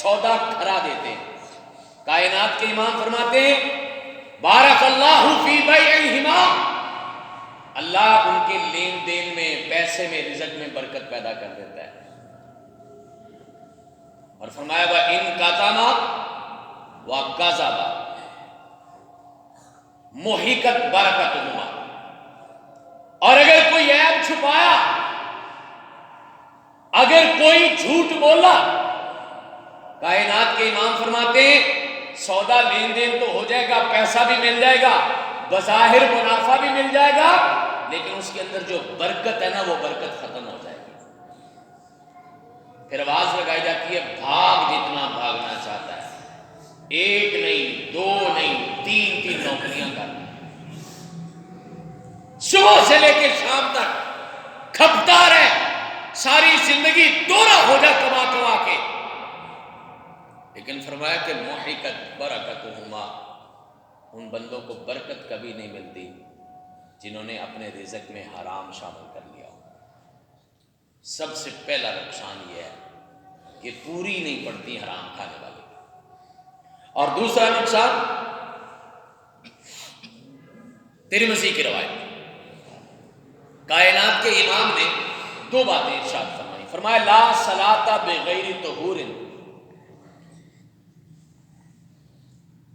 سودا کھرا دیتے ہیں۔ کائنات کے امام فرماتے ہیں بارک اللہ فی بیعہما، اللہ ان کے لین دین میں، پیسے میں، رزق میں برکت پیدا کر دیتا ہے۔ اور فرمایا وَإِن کَتَمَا وَكَذَبَ مُحِقَتْ بَرَکَتُہُمَا، اور اگر کوئی عیب چھپایا، اگر کوئی جھوٹ بولا، کائنات کے امام فرماتے ہیں سودا لین دین تو ہو جائے گا، پیسہ بھی مل جائے گا، بظاہر منافع بھی مل جائے گا، لیکن اس کے اندر جو برکت ہے نا وہ برکت ختم ہو جائے گی۔ پھر آواز لگائی جاتی ہے بھاگ جتنا بھاگنا چاہتا ہے، ایک نہیں، دو نہیں، تین تین نوکریاں کر، صبح سے لے کے شام تک کھپتا رہے، ساری زندگی دورہ ہو جا کما کما کے، لیکن فرمایا کہ محقت برکتہما، ان بندوں کو برکت کبھی نہیں ملتی جنہوں نے اپنے رزق میں حرام شامل کر لیا ہو۔ سب سے پہلا نقصان یہ ہے کہ پوری نہیں پڑتی حرام کھانے والے۔ اور دوسرا نقصان ترمذی کی روایت، کائنات کے امام نے دو باتیں ارشاد فرمائی، فرمایا لا صلاۃ بغیر طہور،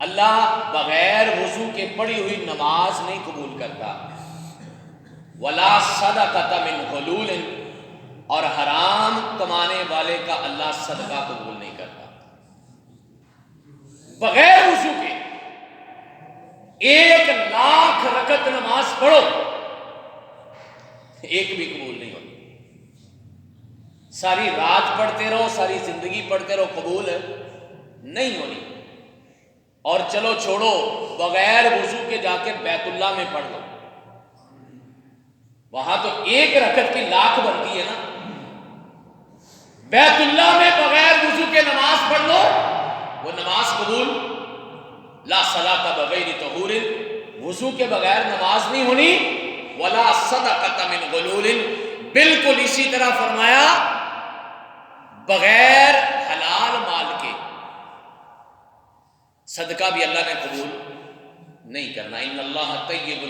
اللہ بغیر وضو کے پڑھی ہوئی نماز نہیں قبول کرتا، ولا صدقۃ من غلول، اور حرام کمانے والے کا اللہ صدقہ قبول نہیں کرتا۔ بغیر وضو کے 1,00,000 رکعت نماز پڑھو، ایک بھی قبول نہیں ہوتی۔ ساری رات پڑھتے رہو، ساری زندگی پڑھتے رہو، قبول نہیں ہونی۔ اور چلو چھوڑو، بغیر وضو کے جا کے بیت اللہ میں پڑھ لو، وہاں تو 1 رکعت کی 1,00,000 بنتی ہے نا۔ بیت اللہ میں بغیر وضو کے نماز پڑھ لو، وہ نماز قبول۔ لا صلاۃ بغیر طہور، وضو کے بغیر نماز نہیں ہونی، ولا صدقۃ من غلول، بالکل اسی طرح فرمایا بغیر حلال مال کے صدقہ بھی اللہ نے قبول نہیں کرنا۔ ان اللہ طیب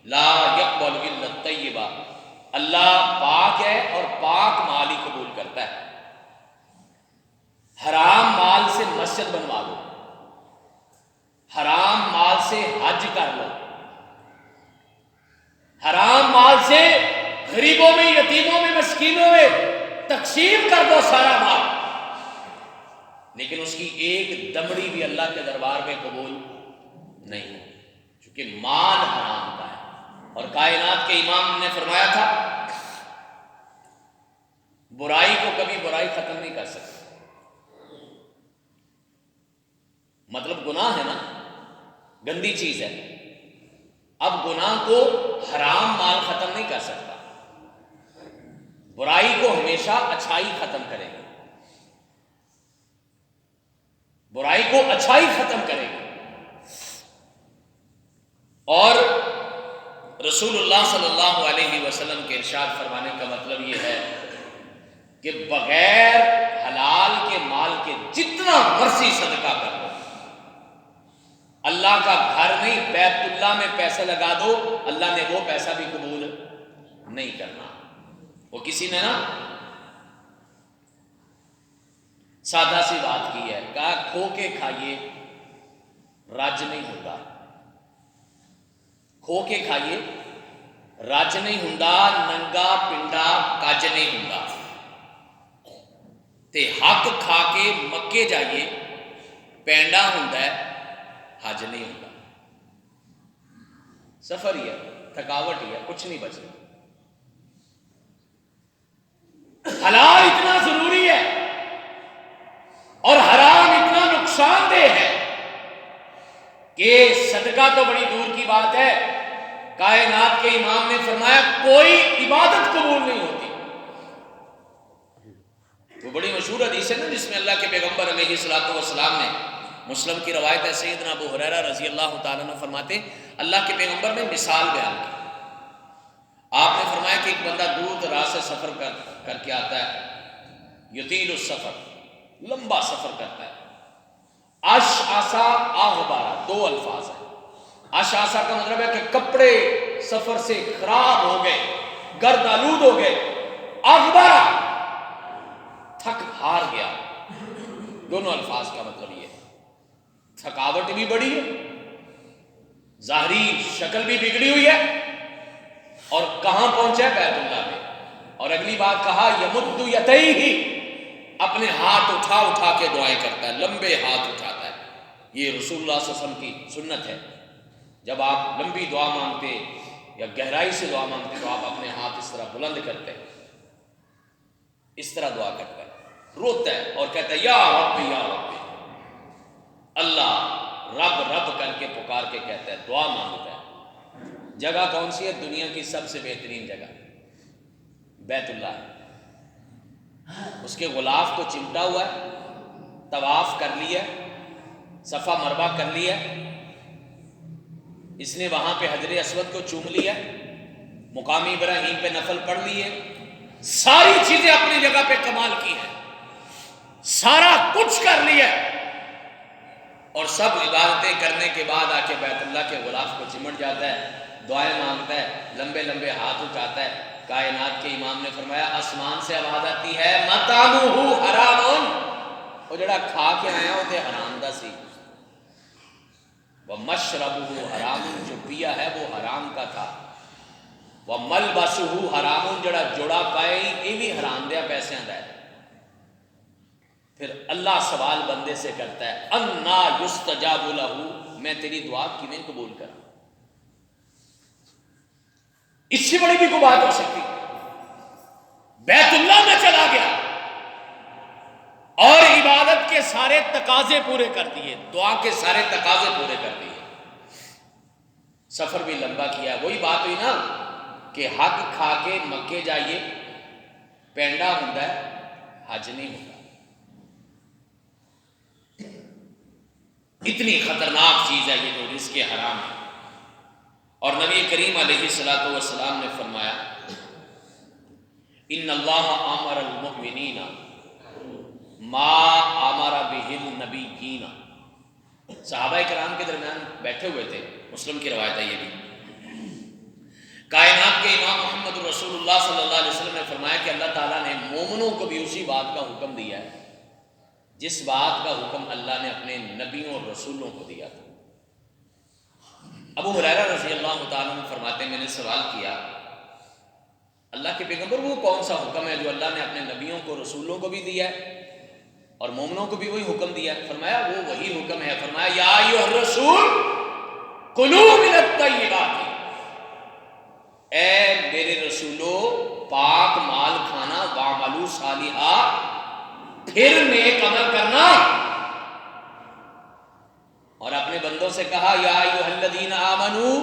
لا یقبل الا الطیب، اللہ پاک ہے اور پاک مال ہی قبول کرتا ہے۔ حرام مال سے مسجد بنوا دو، حرام مال سے حج کر لو، حرام مال سے غریبوں میں، یتیموں میں، مسکینوں میں تقسیم کر دو سارا مال، لیکن اس کی ایک دمڑی بھی اللہ کے دربار میں قبول نہیں، چونکہ مال حرام کا ہے۔ اور کائنات کے امام نے فرمایا تھا برائی کو کبھی برائی ختم نہیں کر سکتی، مطلب گناہ ہے نا، گندی چیز ہے، اب گناہ کو حرام مال ختم نہیں کر سکتا، برائی کو ہمیشہ اچھائی ختم کرے گی، برائی کو اچھائی ختم کرے گی۔ اور رسول اللہ صلی اللہ علیہ وسلم کے ارشاد فرمانے کا مطلب یہ ہے کہ بغیر حلال کے مال کے جتنا مرضی صدقہ کر لو، اللہ کا گھر نہیں، بیت اللہ میں پیسے لگا دو، اللہ نے وہ پیسہ بھی قبول نہیں کرنا۔ وہ کسی نے نا سادہ سی بات کی ہے، کہا کھو کے کھائیے رج نہیں ہوتا، کھو کے کھائیے رج نہیں ہوندا، ننگا پنڈا کج نہیں ہوندا، تے حق کھا کے مکے جائیے پینڈا ہوندا ہے، حج نہیں ہوندا۔ سفر ہی ہے، تھکاوٹ ہی ہے، کچھ نہیں بچتا۔ حلال اتنا ضروری ہے اور حرام اتنا نقصان دہ ہے کہ صدقہ تو بڑی دور کی بات ہے، کائنات کے امام نے فرمایا کوئی عبادت قبول نہیں ہوتی۔ وہ بڑی مشہور حدیث ہے نا جس میں اللہ کے پیغمبر علیہ الصلوۃ والسلام نے، مسلم کی روایت ہے، سیدنا ابو ہریرہ رضی اللہ تعالیٰ عنہ فرماتے اللہ کے پیغمبر نے مثال بیان کی، آپ نے فرمایا کہ ایک بندہ دور دراز سے سفر کر کے آتا ہے، یطیل السفر، لمبا سفر کرتا ہے. اشعثا اغبارا، دو الفاظ ہیں. اشعثا کا مطلب ہے کہ کپڑے سفر سے خراب ہو گئے، گرد آلود ہو گئے. اغبارا، تھک ہار گیا. دونوں الفاظ کا مطلب یہ ہے. تھکاوٹ بھی بڑی ہے، ظاہری شکل بھی بگڑی ہوئی ہے، اور کہاں پہنچا ہے؟ بیت اللہ میں. اور اگلی بات کہا یمد یدیہ، اپنے ہاتھ اٹھا اٹھا کے دعائیں کرتا ہے، لمبے ہاتھ اٹھاتا ہے. یہ رسول اللہ صلی اللہ علیہ وسلم کی سنت ہے. جب آپ لمبی دعا مانگتے یا گہرائی سے دعا مانگتے تو آپ اپنے ہاتھ اس طرح بلند کرتے، اس طرح دعا کرتا ہے، روتا ہے اور کہتا ہے یا رب یا رب. اللہ رب رب کر کے پکار کے کہتا ہے، دعا مانگتا ہے. جگہ کون سی ہے؟ دنیا کی سب سے بہترین جگہ بیت اللہ ہے. اس کے غلاف کو چمٹا ہوا ہے، طواف کر لیا، صفا مربع کر لیا، اس نے وہاں پہ حجر اسود کو چوم لیا، مقامی ابراہیم پہ نفل پڑھ لیے، ساری چیزیں اپنی جگہ پہ کمال کی ہیں، سارا کچھ کر لیا، اور سب عبادتیں کرنے کے بعد آ کے بیت اللہ کے غلاف کو چمٹ جاتا ہے، دعائیں مانگتا ہے، لمبے لمبے ہاتھ اٹھاتا ہے. کائنات کے امام نے فرمایا آسمان سے آواز آتی ہے مطعمہ حرام، وہ جڑا کھا کے آیا وہ تے حرام دا سی، ومشربہ حرام، جو پیا ہے وہ حرام کا تھا، وملبسہ حرام، جڑا جوڑا پائے یہ بھی حرام دیا پیسیاں دا ہے. پھر اللہ سوال بندے سے کرتا ہے انا یستجاب لہ، میں تیری دعا کیویں قبول کروں؟ اس سے بڑی بھی کوئی بات ہو سکتی؟ بیت اللہ میں چلا گیا اور عبادت کے سارے تقاضے پورے کر دیے، دعا کے سارے تقاضے پورے کر دیے، سفر بھی لمبا کیا. وہی بات ہوئی نا کہ حق کھا کے مکے جائیے، پینڈا ہوتا ہے، حج نہیں ہوتا. اتنی خطرناک چیز ہے یہ جو رزق حرام ہے. اور نبی کریم علیہ الصلوۃ والسلام نے فرمایا ان اللہ امر المؤمنین ما امر بہ النبیین. صحابہ کرام کے درمیان بیٹھے ہوئے تھے، مسلم کی روایت ہے یہ بھی. کائنات کے امام محمد رسول اللہ صلی اللہ علیہ وسلم نے فرمایا کہ اللہ تعالیٰ نے مومنوں کو بھی اسی بات کا حکم دیا ہے جس بات کا حکم اللہ نے اپنے نبیوں اور رسولوں کو دیا تھا. ابو ہریرہ رضی اللہ تعالیٰ عنہ فرماتے ہیں میں نے سوال کیا اللہ کے پیغمبر وہ کون سا حکم ہے جو اللہ نے اپنے نبیوں کو رسولوں کو بھی دیا ہے اور مومنوں کو بھی وہی حکم دیا ہے؟ فرمایا وہ وہی حکم ہے. فرمایا یا ایھا الرسول کلوا من الطیبات، اے میرے رسولو پاک مال کھانا، واعملوا صالحا، پھر نیک عمل کرنا. اور اپنے بندوں سے کہا یا ایھا الذین آمنوا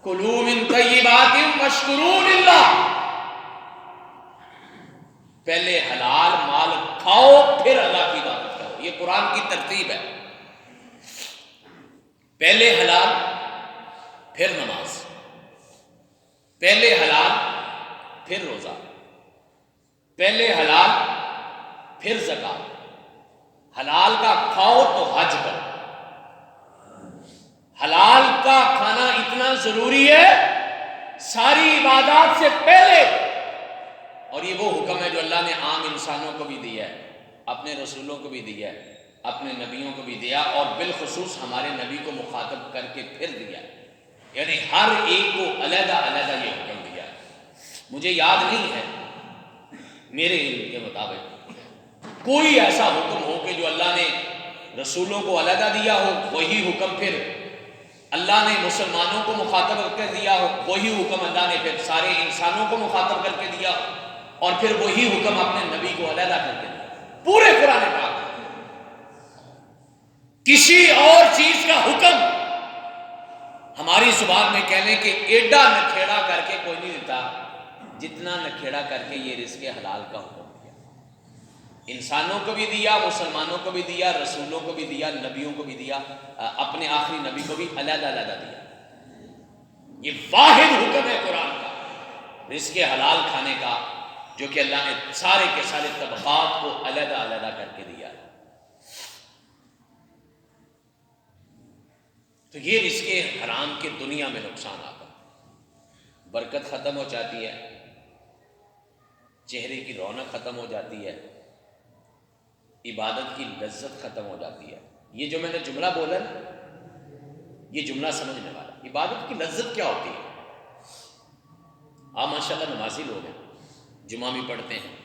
کلوا من طیبات واشکروا للہ، پہلے حلال مال کھاؤ پھر اللہ کی عبادت کرو. یہ قرآن کی ترتیب ہے، پہلے حلال پھر نماز، پہلے حلال پھر روزہ، پہلے حلال پھر زکات. حلال کا کھاؤ تو حج کرو. حلال کا کھانا اتنا ضروری ہے ساری عبادات سے پہلے، اور یہ وہ حکم ہے جو اللہ نے عام انسانوں کو بھی دیا ہے، اپنے رسولوں کو بھی دیا ہے، اپنے نبیوں کو بھی دیا، اور بالخصوص ہمارے نبی کو مخاطب کر کے پھر دیا. یعنی ہر ایک کو علیحدہ علیحدہ یہ حکم دیا. مجھے یاد نہیں ہے میرے علم کے مطابق کوئی ایسا حکم ہو کہ جو اللہ نے رسولوں کو علیحدہ دیا ہو، وہی حکم پھر اللہ نے مسلمانوں کو مخاطب کر کے دیا ہو، وہی حکم اللہ نے پھر سارے انسانوں کو مخاطب کر کے دیا ہو، اور پھر وہی حکم اپنے نبی کو علیحدہ کر کے دیا. پورے قرآن پاک کسی اور چیز کا حکم ہماری زبان میں کہنے کہ ایڈا نکھیڑا کر کے کوئی نہیں دیتا جتنا نکھیڑا کر کے یہ رزق حلال کا حکم دیا. انسانوں کو بھی دیا، مسلمانوں کو بھی دیا، رسولوں کو بھی دیا، نبیوں کو بھی دیا، اپنے آخری نبی کو بھی علیحدہ علیحدہ دیا. یہ واحد حکم ہے قرآن کا رزق حلال کھانے کا جو کہ اللہ نے سارے کے سارے طبقات کو علیحدہ علیحدہ کر کے دیا ہے. تو یہ رزق حرام کے دنیا میں نقصان آتا ہے. برکت ختم ہو جاتی ہے، چہرے کی رونق ختم ہو جاتی ہے، عبادت کی لذت ختم ہو جاتی ہے. یہ جو میں نے جملہ بولا نا، یہ جملہ سمجھنے والا. عبادت کی لذت کیا ہوتی ہے؟ آپ ماشاءاللہ نمازی لوگ ہیں، جمعہ بھی پڑھتے ہیں،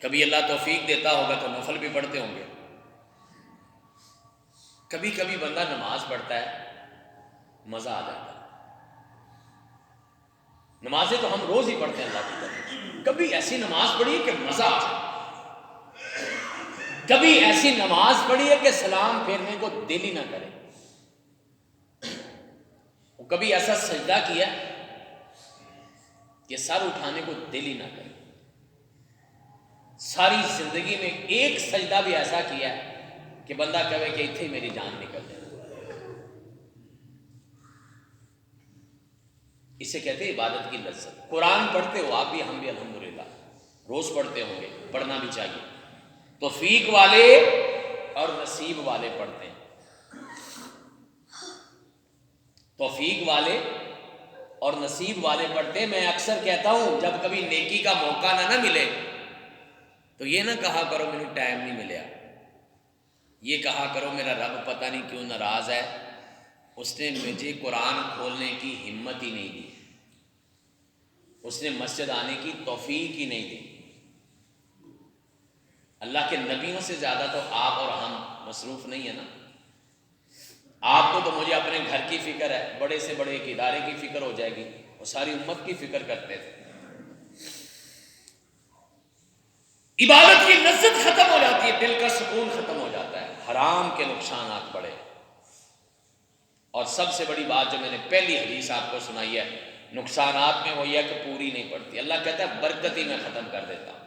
کبھی اللہ توفیق دیتا ہوگا تو نفل بھی پڑھتے ہوں گے. کبھی کبھی بندہ نماز پڑھتا ہے مزہ آ جاتا ہے. نمازیں تو ہم روز ہی پڑھتے ہیں اللہ کی طرف. کبھی ایسی نماز پڑھی ہے کہ مزہ آ جائے، کبھی ایسی نماز پڑھی ہے کہ سلام پھیرنے کو دل ہی نہ کرے. کبھی ایسا سجدہ کیا کہ سر اٹھانے کو دل ہی نہ کرے. ساری زندگی میں ایک سجدہ بھی ایسا کیا ہے کہ بندہ کہے کہ اتنے میری جان نکل جائے. اسے کہتے ہیں عبادت کی لذت. قرآن پڑھتے ہو آپ بھی، ہم بھی الحمدللہ روز پڑھتے ہوں گے، پڑھنا بھی چاہیے. توفیق والے اور نصیب والے پڑھتے ہیں. توفیق والے اور نصیب والے پڑھتے ہیں. میں اکثر کہتا ہوں جب کبھی نیکی کا موقع نہ ملے تو یہ نہ کہا کرو مجھے ٹائم نہیں ملیا، یہ کہا کرو میرا رب پتہ نہیں کیوں ناراض ہے، اس نے مجھے قرآن کھولنے کی ہمت ہی نہیں دی، اس نے مسجد آنے کی توفیق ہی نہیں دی. اللہ کے نبیوں سے زیادہ تو آپ اور ہم مصروف نہیں ہیں نا. آپ کو تو مجھے اپنے گھر کی فکر ہے، بڑے سے بڑے ایک ادارے کی فکر ہو جائے گی، وہ ساری امت کی فکر کرتے تھے. عبادت کی لذت ختم ہو جاتی ہے، دل کا سکون ختم ہو جاتا ہے. حرام کے نقصانات بڑے. اور سب سے بڑی بات جو میں نے پہلی حدیث آپ کو سنائی ہے نقصانات میں، وہ یہ کہ پوری نہیں پڑتی. اللہ کہتا ہے برکت ہی میں ختم کر دیتا ہوں.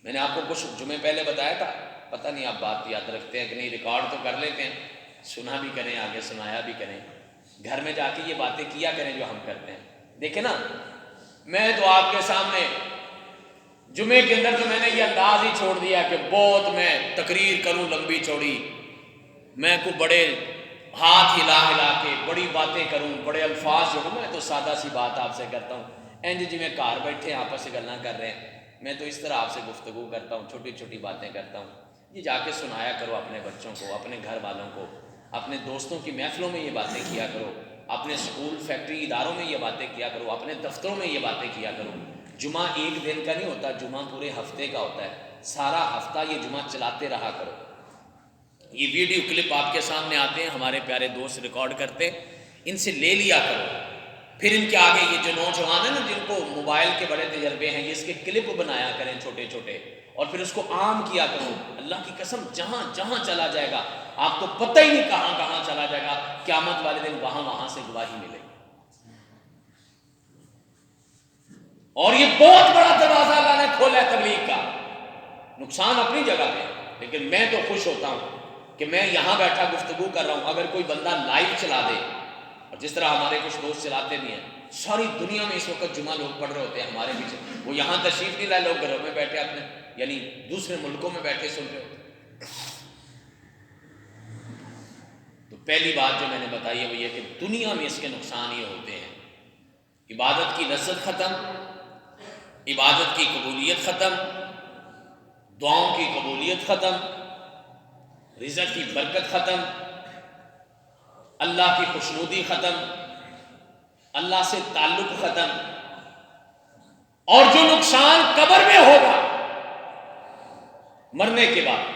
میں نے آپ کو کچھ جمعے پہلے بتایا تھا، پتہ نہیں آپ بات یاد رکھتے ہیں کہ نہیں، ریکارڈ تو کر لیتے ہیں، سنا بھی کریں، آگے سنایا بھی کریں، گھر میں جا کے یہ باتیں کیا کریں جو ہم کرتے ہیں. دیکھیں نا، میں تو آپ کے سامنے جمعے کے اندر تو میں نے یہ انداز ہی چھوڑ دیا کہ بہت میں تقریر کروں لمبی چوڑی، میں کو بڑے ہاتھ ہلا ہلا کے بڑی باتیں کروں، بڑے الفاظ جو ہوں. میں تو سادہ سی بات آپ سے کرتا ہوں، انج جی میں گھر بیٹھے آپس سے گلاں کر رہے ہیں، میں تو اس طرح آپ سے گفتگو کرتا ہوں، چھوٹی چھوٹی باتیں کرتا ہوں. یہ جا کے سنایا کرو اپنے بچوں کو، اپنے گھر والوں کو، اپنے دوستوں کی محفلوں میں یہ باتیں کیا کرو، اپنے اسکول فیکٹری اداروں میں یہ باتیں کیا کرو، اپنے دفتروں میں یہ باتیں کیا کرو. جمعہ ایک دن کا نہیں ہوتا، جمعہ پورے ہفتے کا ہوتا ہے. سارا ہفتہ یہ جمعہ چلاتے رہا کرو. یہ ویڈیو کلپ آپ کے سامنے آتے ہیں، ہمارے پیارے دوست ریکارڈ کرتے، ان سے لے لیا کرو. پھر ان کے آگے یہ جو نوجوان ہیں نا جن کو موبائل کے بڑے تجربے ہیں، یہ اس کے کلپ بنایا کریں چھوٹے چھوٹے، اور پھر اس کو عام کیا کرو. اللہ کی قسم جہاں جہاں چلا جائے گا آپ کو پتہ ہی نہیں کہاں کہاں چلا جائے گا، قیامت والے دن وہاں وہاں سے گواہی ملے گی. اور یہ بہت بڑا دروازہ اللہ نے کھولا ہے تبلیغ کا. نقصان اپنی جگہ پہ، لیکن میں تو خوش ہوتا ہوں کہ میں یہاں بیٹھا گفتگو کر رہا ہوں. اگر کوئی بندہ لائیو چلا دے، اور جس طرح ہمارے کچھ دوست چلاتے بھی ہیں، ساری دنیا میں اس وقت جمعہ لوگ پڑھ رہے ہوتے ہیں ہمارے پیچھے، وہ یہاں تشریف نہیں لائے، لوگ گھروں میں بیٹھے اپنے یعنی دوسرے ملکوں میں بیٹھے سن رہے ہوتے. تو پہلی بات جو میں نے بتائی ہے وہ یہ کہ دنیا میں اس کے نقصان یہ ہوتے ہیں: عبادت کی لذت ختم، عبادت کی قبولیت ختم، دعاؤں کی قبولیت ختم، رزق کی برکت ختم، اللہ کی خوشنودی ختم، اللہ سے تعلق ختم. اور جو نقصان قبر میں ہوگا مرنے کے بعد،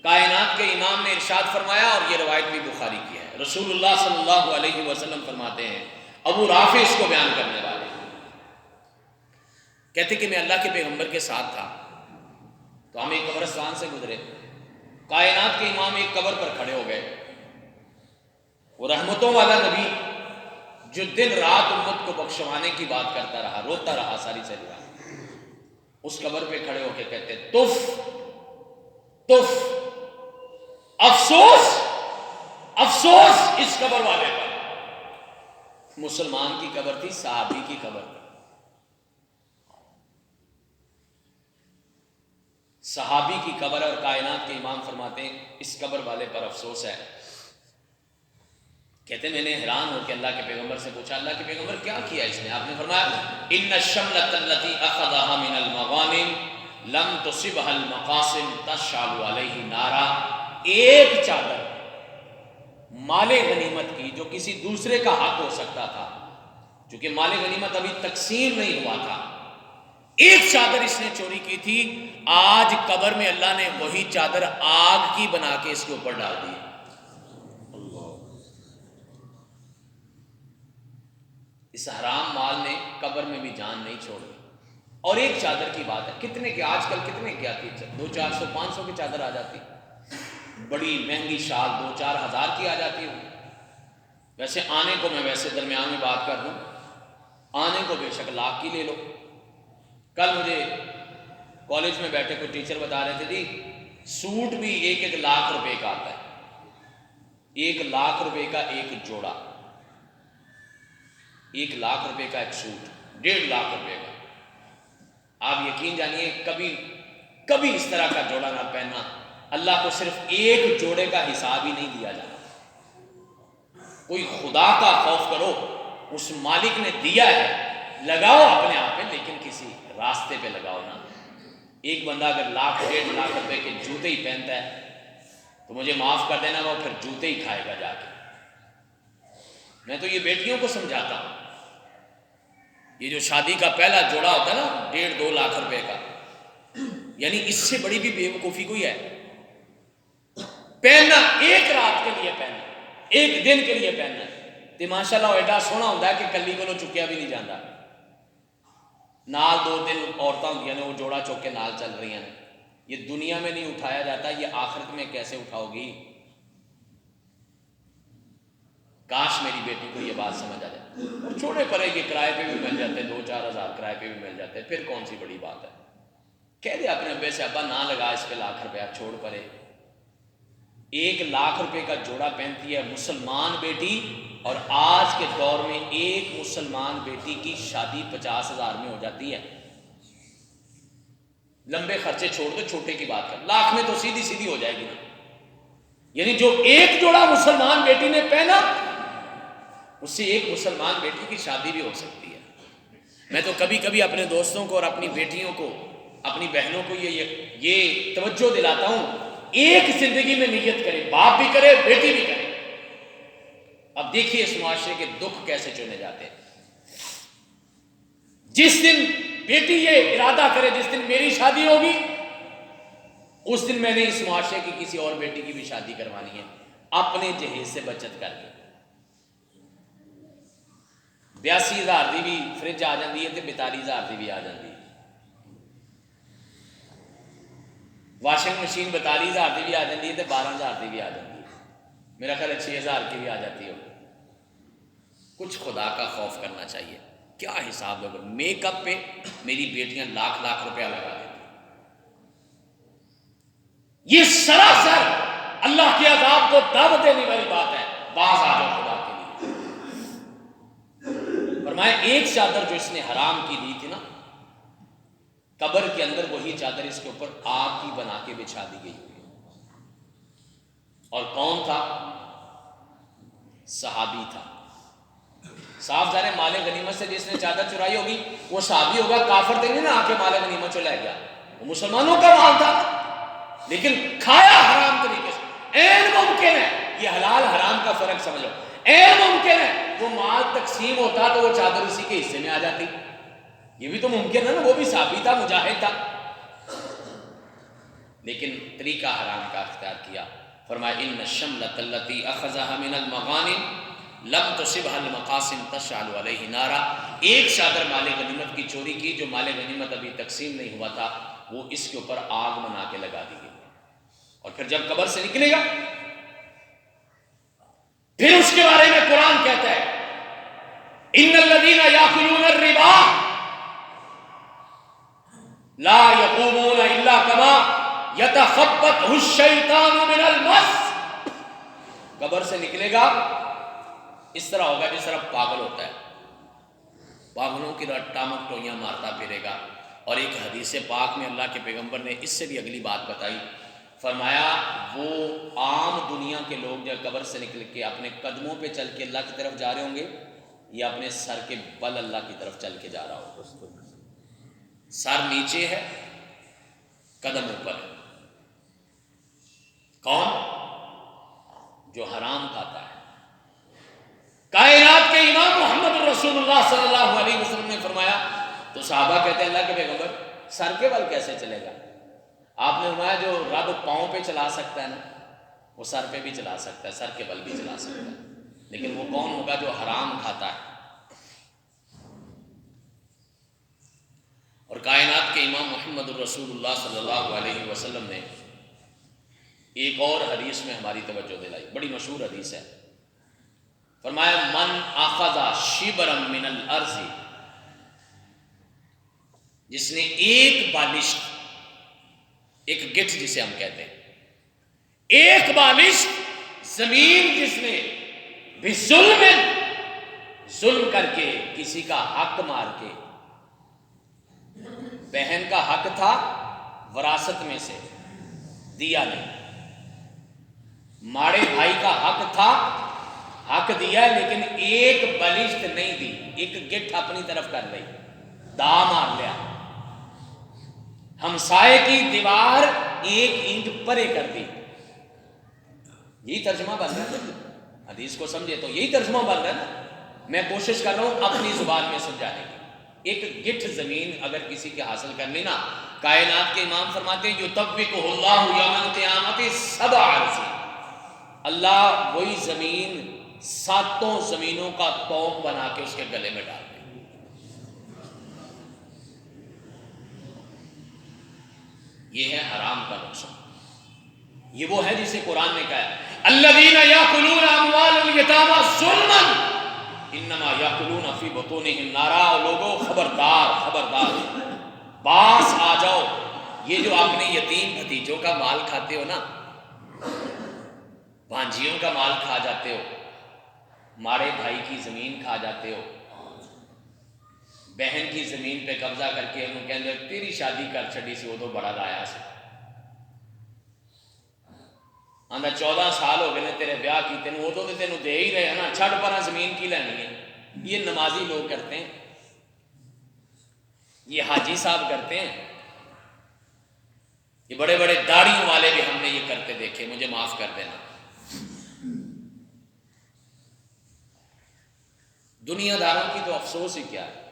کائنات کے امام نے ارشاد فرمایا، اور یہ روایت بھی بخاری کی ہے، رسول اللہ صلی اللہ علیہ وسلم فرماتے ہیں، ابو رافع اس کو بیان کرنے والے کہتے کہ میں اللہ کے پیغمبر کے ساتھ تھا، تو ہم ایک قبرستان سے گزرے، کائنات کے امام ایک قبر پر کھڑے ہو گئے. وہ رحمتوں والا نبی جو دن رات امت کو بخشوانے کی بات کرتا رہا، روتا رہا ساری ساری رات، اس قبر پہ کھڑے ہو کے کہتے تف تف، افسوس افسوس اس قبر والے پر. مسلمان کی قبر تھی، صحابی کی قبر. صحابی کی قبر اور کائنات کے امام فرماتے ہیں اس قبر والے پر افسوس ہے. کہتے ہیں میں نے حیران ہو کے اللہ کے پیغمبر سے پوچھا اللہ کے پیغمبر کیا کیا اس نے؟ آپ نے فرمایا ان الشملۃ التي اخذها من المغانم لم تصبها المقاسم تشعل علیہ نارا. ایک چادر مال غنیمت کی جو کسی دوسرے کا حق ہو سکتا تھا، چونکہ مال غنیمت ابھی تقسیم نہیں ہوا تھا، ایک چادر اس نے چوری کی تھی. آج قبر میں اللہ نے وہی چادر آگ کی بنا کے اس کے اوپر ڈال دی. اس حرام مال نے قبر میں بھی جان نہیں چھوڑی. اور ایک چادر کی بات ہے، کتنے کے آج کل کتنے کی آتی ہے؟ 200-400 500 کی چادر آ جاتی، بڑی مہنگی شال 2-4 ہزار کی آ جاتی ہے. ویسے آنے کو میں ویسے درمیان میں بات کر دوں، آنے کو بے شک لاکھ کی لے لو. کل مجھے کالج میں بیٹھے کوئی ٹیچر بتا رہے تھے جی سوٹ بھی 1-1 لاکھ روپے کا آتا ہے. 1 لاکھ روپے کا ایک جوڑا، 1 لاکھ روپے کا ایک سوٹ، 1.5 لاکھ روپے کا. آپ یقین جانیے کبھی اس طرح کا جوڑا نہ پہننا. اللہ کو صرف ایک جوڑے کا حساب ہی نہیں دیا جاتا. کوئی خدا کا خوف کرو، اس مالک نے دیا ہے لگاؤ اپنے آپ پہ، لیکن کسی راستے پہ لگاؤ نا. ایک بندہ اگر 1-1.5 لاکھ روپے کے جوتے ہی پہنتا ہے تو مجھے معاف کر دینا وہ پھر جوتے ہی کھائے گا جا کے. میں تو یہ بیٹیوں کو سمجھاتا ہوں، یہ جو شادی کا پہلا جوڑا ہوتا ہے نا 1.5-2 لاکھ روپے کا، یعنی اس سے بڑی بھی بے وقوفی کوئی ہے؟ پہننا ایک رات کے لیے پہننا، ایک دن کے لیے پہننا تو ماشاء اللہ ایڈا سونا ہوتا ہے کہ کلی کو چکیا بھی نہیں جاتا. نال 2 دن عورتیں ہوتی ہیں وہ جوڑا چوک کے نال چل رہی ہیں. یہ دنیا میں نہیں اٹھایا جاتا، یہ آخرت میں کیسے اٹھاؤ گی؟ کاش میری بیٹی کو یہ بات سمجھ آ جائے. اور چھوڑے پڑے یہ کرائے پہ بھی مل جاتے، 2-4 ہزار کرائے پہ بھی مل جاتے، پھر کون سی بڑی بات ہے؟ کہہ دے اپنے ابے سے ابا نہ لگا اس پہ لاکھ روپیہ، چھوڑ پڑے. 1 لاکھ روپے کا جوڑا پہنتی ہے مسلمان بیٹی، اور آج کے دور میں ایک مسلمان بیٹی کی شادی 50,000 میں ہو جاتی ہے. لمبے خرچے چھوڑ دو، چھوٹے کی بات کر، لاکھ میں تو سیدھی سیدھی ہو جائے گی نا. یعنی جو ایک جوڑا مسلمان بیٹی نے پہنا اس سے ایک مسلمان بیٹی کی شادی بھی ہو سکتی ہے. میں تو کبھی کبھی اپنے دوستوں کو اور اپنی بیٹیوں کو، اپنی بہنوں کو یہ توجہ دلاتا ہوں، ایک زندگی میں نیت کرے، باپ بھی کرے بیٹی بھی کرے. اب دیکھیے اس معاشرے کے دکھ کیسے چنے جاتے ہیں. جس دن بیٹی یہ ارادہ کرے جس دن میری شادی ہوگی اس دن میں نے اس معاشرے کی کسی اور بیٹی کی بھی شادی کروانی ہے، اپنے جہیز سے بچت کر کے. 82,000 دی بھی فرج آ جاتی ہے تو 42,000 دی بھی آ جاتی ہے. واشنگ مشین 42,000 دی بھی آ جاتی ہے تو 12,000 دی بھی آ جاتی ہے. میرا خیال ہے 6,000 کی بھی آ جاتی ہو. کچھ خدا کا خوف کرنا چاہیے. کیا حساب ہوگا؟ میک اپ پہ میری بیٹیاں لاکھ روپیہ لگا دیتی. یہ سراسر اللہ کے عذاب کو دعوت دینے والی بات ہے. باز آ جاؤ خدا کے لیے. فرمایا ایک چادر جو اس نے حرام کی دی تھی نا، قبر کے اندر وہی چادر اس کے اوپر آگ کی بنا کے بچھا دی گئی. اور کون تھا؟ صحابی تھا. صاف ظاہر ہے مال غنیمت سے جس نے چادر چرائی ہوگی وہ صحابی ہوگا. کافر تو نہیں نا آ کے مال غنیمت چلا گیا، وہ مسلمانوں کا مال تھا لیکن کھایا حرام طریقے سے. این ممکن ہے، یہ حلال حرام کا فرق سمجھو، این ممکن ہے وہ مال تقسیم ہوتا تو وہ چادر اسی کے حصے میں آ جاتی. یہ بھی تو ممکن ہے نا، وہ بھی صحابی تھا، مجاہد تھا، لیکن طریقہ حرام کا اختیار کیا. فرمایا ان الشملۃ التي اخذها من المغانم لم تصبها المقاسم تشعل علیہ نارا. ایک چادر مال غنیمت کی چوری کی، جو مال غنیمت ابھی تقسیم نہیں ہوا تھا، وہ اس کے اوپر آگ بنا کے لگا دی گئی. اور پھر جب قبر سے نکلے گا پھر اس کے بارے میں قرآن کہتا ہے ان الذین یاکلون الربا لا یقومون الا کما یتخبطہ الشیطان من المس. قبر سے نکلے گا اس طرح ہوگا جس طرح پاگل ہوتا ہے، پاگلوں کی طرح ٹامک ٹوئیاں مارتا پھرے گا. اور ایک حدیث پاک میں اللہ کے پیغمبر نے اس سے بھی اگلی بات بتائی، فرمایا وہ عام دنیا کے لوگ جب قبر سے نکل کے اپنے قدموں پہ چل کے اللہ کی طرف جا رہے ہوں گے یا اپنے سر کے بل اللہ کی طرف چل کے جا رہا ہوگا. سر نیچے ہے، قدم اوپر ہے. کون؟ جو حرام کھاتا ہے. کائنات کے امام محمد رسول اللہ صلی اللہ علیہ وسلم نے فرمایا، تو صحابہ کہتے ہیں اللہ کے پیغمبر سر کے بل کیسے چلے گا؟ آپ نے فرمایا جو رب پاؤں پہ چلا سکتا ہے نا وہ سر پہ بھی چلا سکتا ہے، سر کے بل بھی چلا سکتا ہے، لیکن وہ کون ہوگا؟ جو حرام کھاتا ہے. اور کائنات کے امام محمد رسول اللہ صلی اللہ علیہ وسلم نے ایک اور حدیث میں ہماری توجہ دلائی، بڑی مشہور حدیث ہے. فرمایا من اخذ شبرا من الارض، جس نے ایک بالشت، ایک گٹھ جسے ہم کہتے ہیں، ایک بالشت زمین جس نے ظلم کر کے کسی کا حق مار کے، بہن کا حق تھا وراثت میں سے دیا نہیں، ماڑے بھائی کا حق تھا حق دیا لیکن ایک بالشت نہیں دی، ایک گٹھ اپنی طرف کر رہی، دا مار لیا، ہمسائے کی دیوار ایک اینٹ پرے کر دی. یہی ترجمہ بن رہا ہے، حدیث کو سمجھے تو یہی ترجمہ بن رہا ہے نا. میں کوشش کر رہا ہوں اپنی زبان میں سمجھانے کی. ایک گٹھ زمین اگر کسی کے حاصل کر لی نا، کائنات کے امام فرماتے ہیں یطبقہ اللہ یوم القیامت 7 اراضی، اللہ وہی زمین 7 زمینوں کا توق بنا کے اس کے گلے میں ڈال دے. یہ ہے حرام کا نقصان. یہ وہ ہے جسے قرآن نے کہا ہے الذین یاکلون اموال الیتامی ظلما انما یاکلون فی بطونہم نارا. لوگوں خبردار باس آ جاؤ. یہ جو اپنے یتیم بھتیجوں کا مال کھاتے ہو نا، بھانجیوں کا مال کھا جاتے ہو، ماڑے بھائی کی زمین کھا جاتے ہو، بہن کی زمین پہ قبضہ کر کے انہوں کہتے ہیں تیری شادی کر چھڑی سی ادو بڑا لایا سے آندہ 14 سال ہو گئے تیرے بیاہ کی، تینوں ادو تو تینوں دے ہی رہے ہیں نا، چھڑ پرا زمین کی لینی ہے. یہ نمازی لوگ کرتے ہیں، یہ حاجی صاحب کرتے ہیں، یہ بڑے بڑے داڑھیوں والے بھی ہم نے یہ کرتے دیکھے، مجھے معاف کر دینا. دنیا داروں کی تو افسوس ہی کیا ہے،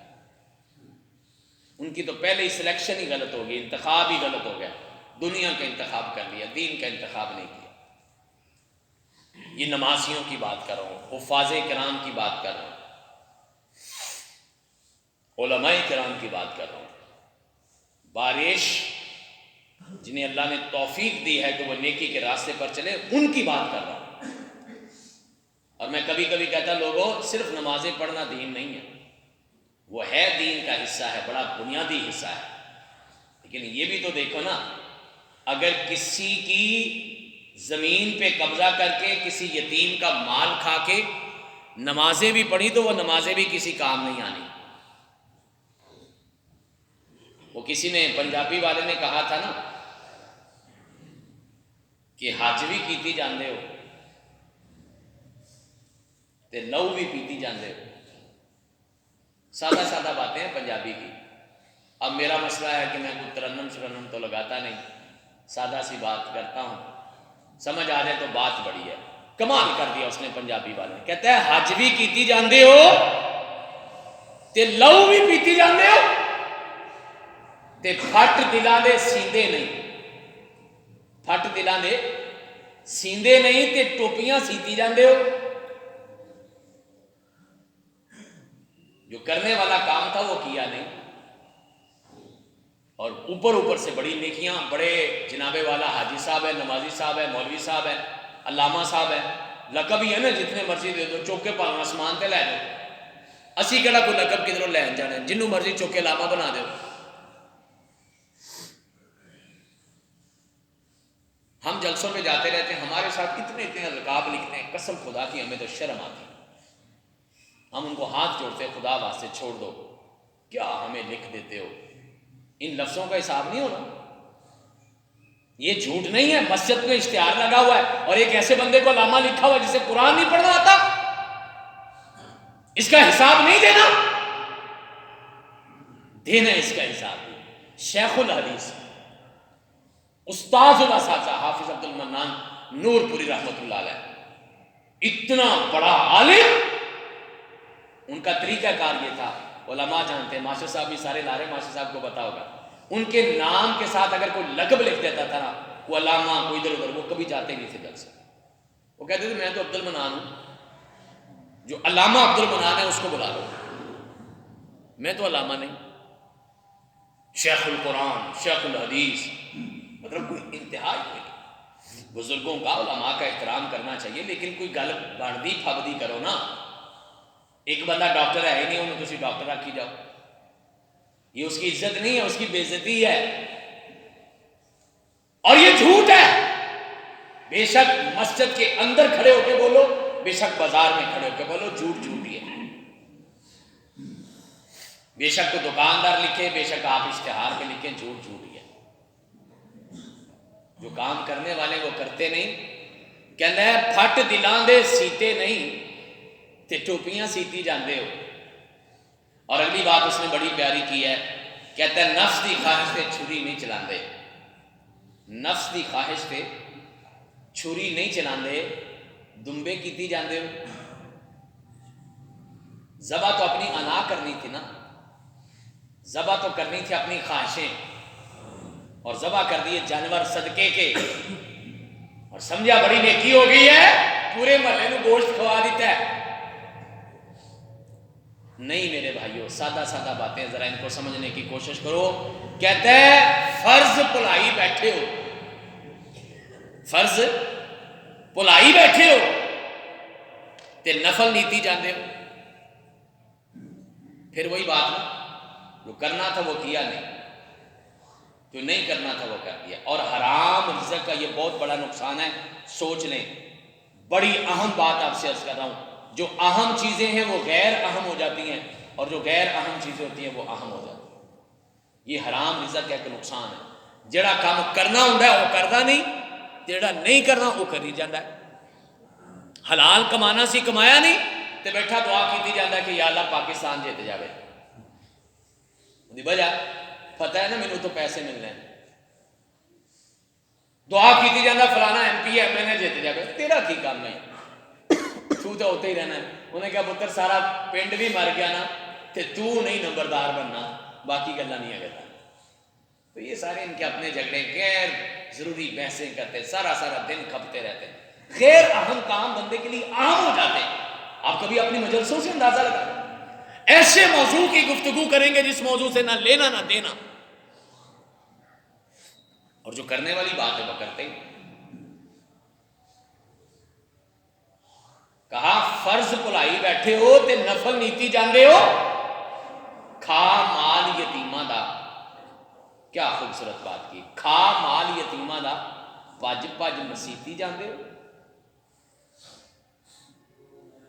ان کی تو پہلے ہی سلیکشن ہی غلط ہو گئی، انتخاب ہی غلط ہو گیا. دنیا کا انتخاب کر لیا، دین کا انتخاب نہیں کیا. یہ نمازیوں کی بات کر رہا ہوں، حفاظ کرام کی بات کر رہا ہوں، علماء کرام کی بات کر رہا ہوں، بارش جنہیں اللہ نے توفیق دی ہے کہ وہ نیکی کے راستے پر چلے، ان کی بات کر رہا ہوں. اور میں کبھی کبھی کہتا لوگوں صرف نمازیں پڑھنا دین نہیں ہے، وہ ہے دین کا حصہ ہے، بڑا بنیادی حصہ ہے، لیکن یہ بھی تو دیکھو نا، اگر کسی کی زمین پہ قبضہ کر کے کسی یتیم کا مال کھا کے نمازیں بھی پڑھی تو وہ نمازیں بھی کسی کام نہیں آنی. وہ کسی نے پنجابی والے نے کہا تھا نا کہ حج بھی کیتی جاندے ہو تے لو بھی پیتی جاندے ہو. سادہ سادہ باتیں ہیں پنجابی کی. اب میرا مسئلہ ہے کہ میں کوئی ترنم شرنم تو لگاتا نہیں، سادہ سی بات کرتا ہوں، سمجھ آ جائے تو بات بڑی ہے. کمال کر دیا اس نے پنجابی والے، کہتا ہے حج بھی کیتی جاندے ہو تے لو بھی پیتی جاندے ہو تے پھٹ دلاں دے سیندے نہیں، پھٹ دلاں دے سیندے نہیں تے ٹوپیاں سیتی جاندے ہو. جو کرنے والا کام تھا وہ کیا نہیں، اور اوپر سے بڑی نیکیاں، بڑے جنابے والا حاجی صاحب ہے، نمازی صاحب ہے، مولوی صاحب ہے، علامہ صاحب ہے، لقب ہی ہے نا، جتنے مرضی دے دو، چوکے پاؤں آسمان تے لے دو. اسی کہڑا کوئی لقب کدھروں لین جانے، جنوں مرضی چوکے علامہ بنا دو. ہم جلسوں پہ جاتے رہتے ہیں، ہمارے ساتھ اتنے القاب لکھتے ہیں، قسم خدا کی ہمیں تو شرم آتی ہے. ہم ان کو ہاتھ جوڑتے ہیں، خدا واسطے چھوڑ دو، کیا ہمیں لکھ دیتے ہو. ان لفظوں کا حساب نہیں ہونا. یہ جھوٹ نہیں ہے. مسجد میں اشتہار لگا ہوا ہے اور ایک ایسے بندے کو علامہ لکھا ہوا ہے جسے قرآن نہیں پڑھنا آتا, اس کا حساب نہیں دینا. دینا اس کا حساب. شیخ الحدیث استاذ الاساتذہ حافظ عبد المنان نور پوری رحمۃ اللہ علیہ, اتنا بڑا عالم, ان کا طریقہ کار یہ تھا. علماء جانتے ہیں, ماشاء صاحب بھی سارے لا رہے, ماشاء صاحب کو پتا ہوگا, ان کے نام کے ساتھ اگر کوئی لقب لکھ دیتا تھا نا, وہ علامہ کوئی ادھر ادھر, وہ کبھی جاتے نہیں تھے درس. وہ کہتے تھے میں تو عبد المنان ہوں, جو علامہ عبد المنان ہے اس کو بلا لو, میں تو علامہ نہیں. شیخ القرآن, شیخ الحدیث, مطلب کوئی انتہا ہی نہیں. بزرگوں کا, علماء کا احترام کرنا چاہیے, لیکن کوئی گل بڑھدی پھبدی کرو نا. ایک بندہ ڈاکٹر ہے ہی نہیں, انہوں تسی ڈاکٹر رکھی جاؤ, یہ اس کی عزت نہیں ہے, اس کی بے عزتی ہے. اور یہ جھوٹ ہے. بے شک مسجد کے اندر کھڑے ہو کے بولو, بے شک بازار میں کھڑے ہو کے بولو, جھوٹ جھوٹ ہی ہے. بے شک کو دکاندار لکھے, بے شک آپ اشتہار پہ لکھیں, جھوٹ جھوٹ ہی ہے. جو کام کرنے والے وہ کرتے نہیں. کہنا ہے پھٹ دلاں دے سیتے نہیں تے ٹوپیاں سیتی جاندے ہو. اور اگلی بات اس نے بڑی پیاری کی ہے, کہتا ہے نفس دی خواہش تے چھری نہیں چلاندے. نفس دی خواہش تے چھری نہیں چلاندے, دمبے کیتی جاندے ہو. ذبح تو اپنی انا کرنی تھی نا, ذبح تو کرنی تھی اپنی خواہشیں, اور ذبح کر دیے جانور صدقے کے, اور سمجھا بڑی نیکی ہو گئی ہے, پورے محلے کو گوشت کھوا دیتا ہے. نہیں میرے بھائیوں, سادہ سادہ باتیں ذرا ان کو سمجھنے کی کوشش کرو. کہتا ہے فرض بھلائی بیٹھے ہو, فرض بھلائی بیٹھے ہو تے نفل نیتی جاندے ہو. پھر وہی بات نا, جو کرنا تھا وہ کیا نہیں, جو نہیں کرنا تھا وہ کر دیا. اور حرام رزق کا یہ بہت بڑا نقصان ہے, سوچ لیں. بڑی اہم بات آپ سے عرض کر رہا ہوں, جو اہم چیزیں ہیں وہ غیر اہم ہو جاتی ہیں, اور جو غیر اہم چیزیں ہوتی ہیں وہ اہم ہو جاتی ہیں. یہ حرام رزق کا ایک نقصان ہے. جڑا کام کرنا ہوندا ہے وہ کردا نہیں, جڑا نہیں کرنا وہ کری جاندا ہے. حلال کمانا سی کمایا نہیں تے بیٹھا دعا کیتی جاندا ہے کہ یا اللہ پاکستان جیت جاوے. دی وجہ پتہ ہے نا مینوں تو پیسے ملنے ہیں, دعا کیتی جاندہ فلانا ایم پی ایم این اے جیت جاوے. تیرا کی کام ہے, تو ہوتے ہی رہنا ہے. انہیں کہا پتر سارا پنڈ بھی مر گیا نا تے تو نہیں نمبردار بننا, باقی گلا نہیں ہے. تو یہ سارے ان کے اپنے جھگڑے, غیر ضروری بحثیں کرتے, سارا سارا دن کھپتے رہتے ہیں. غیر اہم کام بندے کے لیے اہم ہو جاتے ہیں. آپ کبھی اپنی مجلسوں سے اندازہ لگا, ایسے موضوع کی گفتگو کریں گے جس موضوع سے نہ لینا نہ دینا, اور جو کرنے والی بات ہے وہ کرتے ہیں. کہا فرض بھلائی بیٹھے ہو تے نفل نیتی جاندے ہو. کھا مال یتیماں دا, کیا خوبصورت بات کی, کھا مال یتیماں دا پج پج مسیتی جاندے ہو.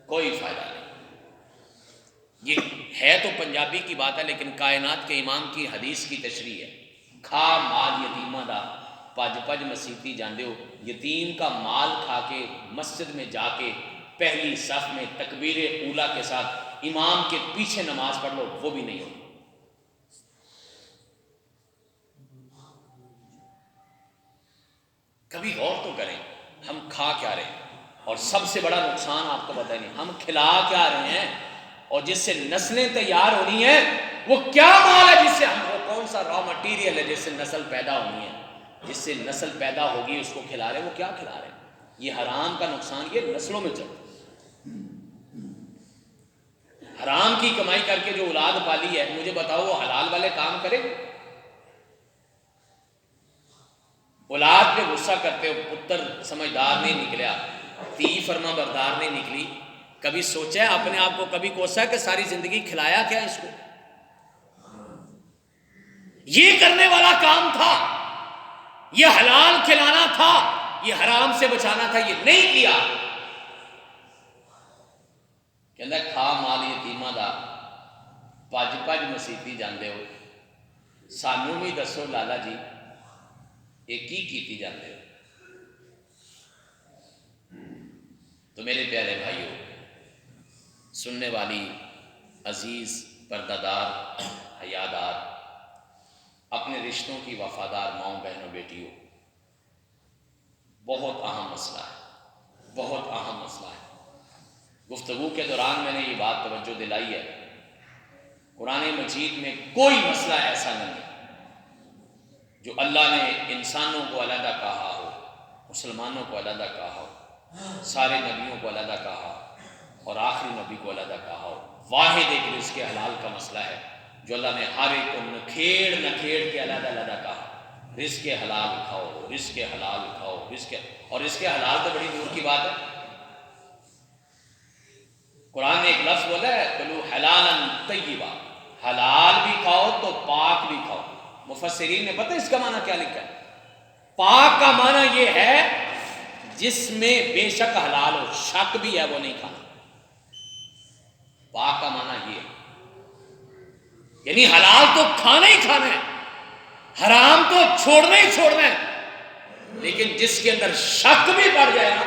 کوئی فائدہ نہیں. یہ ہے تو پنجابی کی بات ہے, لیکن کائنات کے امام کی حدیث کی تشریح ہے. کھا مال یتیماں دا پج پج مسیتی جاندے ہو. یتیم کا مال کھا کے مسجد میں جا کے پہلی صف میں تکبیر اولا کے ساتھ امام کے پیچھے نماز پڑھ لو, وہ بھی نہیں ہوگی. کبھی غور تو کریں ہم کھا کیا رہے ہیں, اور سب سے بڑا نقصان آپ کو پتہ نہیں, ہم کھلا کیا رہے ہیں, اور جس سے نسلیں تیار ہونی ہیں وہ کیا مال ہے, جس سے ہم, وہ کون سا را مٹیریل ہے جس سے نسل پیدا ہونی ہے, جس سے نسل پیدا ہوگی اس کو کھلا رہے ہیں. وہ کیا کھلا رہے ہیں؟ یہ حرام کا نقصان, یہ نسلوں میں چلتا. حرام کی کمائی کر کے جو اولاد پالی ہے, مجھے بتاؤ وہ حلال والے کام کرے؟ اولاد پہ غصہ کرتے ہو, پتر سمجھدار نہیں نکلیا, تی فرما بردار نہیں نکلی. کبھی سوچا ہے اپنے آپ کو, کبھی کوسا ہے کہ ساری زندگی کھلایا کیا اس کو؟ یہ کرنے والا کام تھا, یہ حلال کھلانا تھا, یہ حرام سے بچانا تھا, یہ نہیں کیا. کہندا کھا مال یتیماں دا پج پج مسیتی جاندے ہو. سانوں بھی دسو لالا جی یہ کی کیتی جاندے ہو؟ تو میرے پیارے بھائیوں، سننے والی عزیز پردہ حیادار اپنے رشتوں کی وفادار ماؤں بہنوں بیٹیوں، بہت اہم مسئلہ ہے، بہت اہم مسئلہ ہے۔ گفتگو کے دوران میں نے یہ بات توجہ دلائی ہے، قرآن مجید میں کوئی مسئلہ ایسا نہیں ہے جو اللہ نے انسانوں کو علیحدہ کہا ہو، مسلمانوں کو علیحدہ کہا ہو، سارے نبیوں کو علیحدہ کہا اور آخری نبی کو علیحدہ کہا ہو۔ واحد ایک رزق حلال کا مسئلہ ہے جو اللہ نے ہر ایک کو نکھیڑ نکھیڑ کے علیحدہ علیحدہ کہا، رزق حلال کھاؤ، رزق حلال کھاؤ، اور رزق حلال تو بڑی دور کی بات ہے۔ قرآن نے ایک لفظ بولا ہے کلو حلالا طیبا، حلال بھی کھاؤ تو پاک بھی کھاؤ۔ مفسرین نے پتہ اس کا معنی کیا لکھا ہے؟ پاک کا معنی یہ ہے جس میں بے شک حلال ہو، شک بھی ہے وہ نہیں کھانا۔ پاک کا معنی یہ ہے یعنی حلال تو کھانا ہی کھانا ہے، حرام تو چھوڑنا ہی چھوڑنا ہے، لیکن جس کے اندر شک بھی پڑ جائے نا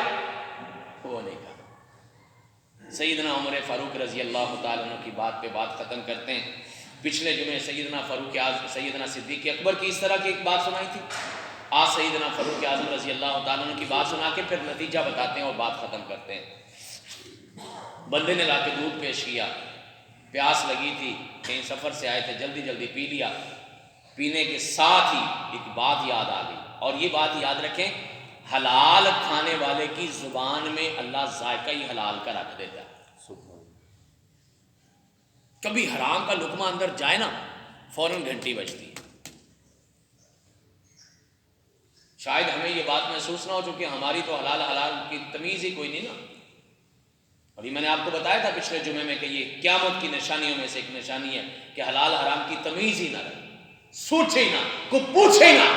وہ نہیں کھانا۔ سیدنا عمر فاروق رضی اللہ تعالیٰ عنہ کی بات پہ بات ختم کرتے ہیں۔ پچھلے جمعے سیدنا فاروق اعظم، سیدنا صدیق اکبر کی اس طرح کی ایک بات سنائی تھی، آج سیدنا فاروق اعظم رضی اللہ تعالیٰ عنہ کی بات سنا کے پھر نتیجہ بتاتے ہیں اور بات ختم کرتے ہیں۔ بندے نے لا کے دودھ پیش کیا، پیاس لگی تھی، کہیں سفر سے آئے تھے، جلدی جلدی پی لیا، پینے کے ساتھ ہی ایک بات یاد آ گئی، اور یہ بات یاد رکھیں حلال کھانے والے کی زبان میں اللہ ذائقہ ہی حلال کا رکھ دیتا ہے۔ کبھی حرام کا لقمہ اندر جائے نا فوراً گھنٹی بجتی ہے۔ شاید ہمیں یہ بات محسوس نہ ہو چونکہ ہماری تو حلال کی تمیز ہی کوئی نہیں نا۔ اور یہ میں نے آپ کو بتایا تھا پچھلے جمعے میں کہ یہ قیامت کی نشانیوں میں سے ایک نشانی ہے کہ حلال حرام کی تمیز ہی نہ رہے، سوچے ہی نہ، کو پوچھے ہی نہ۔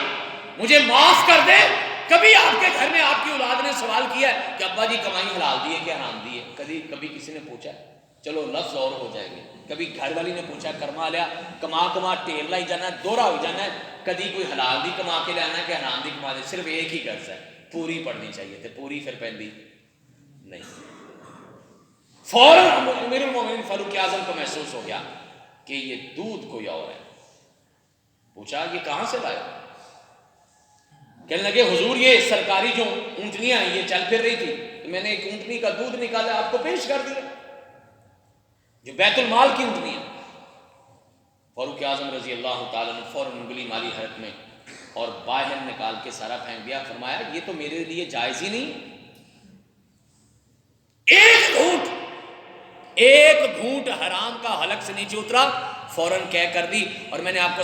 مجھے معاف کر دے، کبھی آپ کے گھر میں آپ کی اولاد نے سوال کیا ہے کہ ابا جی کمائی حلال دی ہے کہ حرام دی ہے؟ کبھی کسی نے پوچھا ہے؟ چلو لفظ اور ہو جائیں گے، کبھی گھر والی نے پوچھا کرما لیا، کما ٹیر لائی جانا ہے، دورہ ہو جانا ہے، کبھی کوئی حلال دی کما کے لانا ہے کہ حرام دی کما دے؟ صرف ایک ہی غرض ہے، پوری پڑھنی چاہیے تھے، پوری پھر پہلی نہیں۔ فوراً امیر المومنین فاروق اعظم کو محسوس ہو گیا کہ یہ دودھ کوئی اور ہے۔ پوچھا یہ کہاں سے لایا؟ کہنے لگے حضور یہ سرکاری جو اونٹنیاں ہیں یہ چل پھر رہی تھی تو میں نے ایک اونٹنی کا دودھ نکالا آپ کو پیش کر دیا، جو بیت المال کی اونٹنیاں۔ فاروق اعظم رضی اللہ تعالیٰ نے فوراً انگلی ماری حرکت میں اور باہر نکال کے سارا پھینک دیا، فرمایا یہ تو میرے لیے جائز ہی نہیں۔ ایک گھونٹ حرام کا حلق سے نیچے اترا، فوراً کہہ کر دی، اور میں نے آپ کو